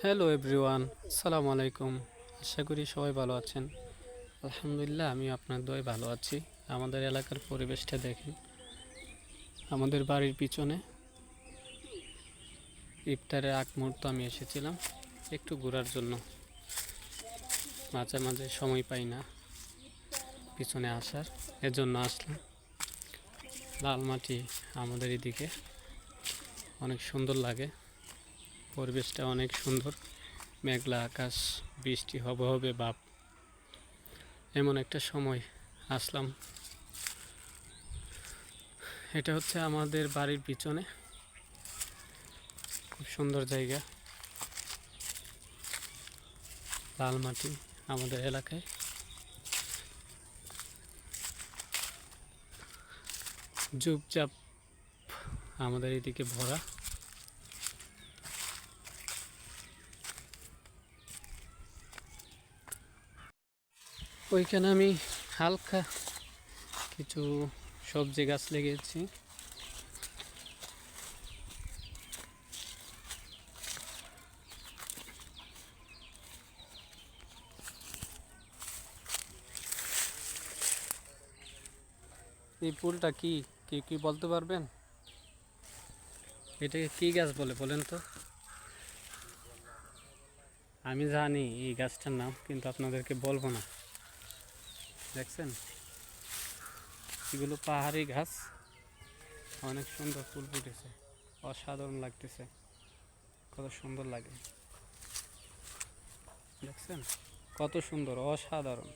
Hello everyone, আসসালামু আলাইকুম। আশা করি সবাই ভালো আছেন। আলহামদুলিল্লাহ, আমি আপনার দোয়ায় ভালো আছি। আমাদের এলাকার পরিবেশটা দেখেন। আমাদের বাড়ির পিছনে ইফতারের আগ মুহূর্ত আমি এসেছিলাম একটু ঘোরার জন্য। মাঝে মাঝে সময় পাই না পিছনে আসার, এজন্য আসলাম। লাল মাটি আমাদের এদিকে অনেক সুন্দর লাগে, পরিবেশটা অনেক সুন্দর। মেঘলা আকাশ, বৃষ্টি হবে হবে ভাব, এমন একটা সময় আসলাম। এটা হচ্ছে আমাদের বাড়ির পিছনে, খুব সুন্দর জায়গা। লাল মাটি আমাদের এলাকায়, ঝুপঝাপ আমাদের এদিকে ভরা। ওইখানে আমি হালকা কিছু সবজি গাছ লেগেছি। এই ফুলটা কি কি কি বলতে পারবেন? এটাকে কি গাছ বলে বলেন তো? আমি জানি এই গাছটার নাম, কিন্তু আপনাদেরকে বলবো না। দেখছেন, এগুলো পাহাড়ি গাছ, অনেক সুন্দর ফুল ফুটেছে, অসাধারণ লাগতেছে, কত সুন্দর লাগে। দেখছেন কত সুন্দর, অসাধারণ।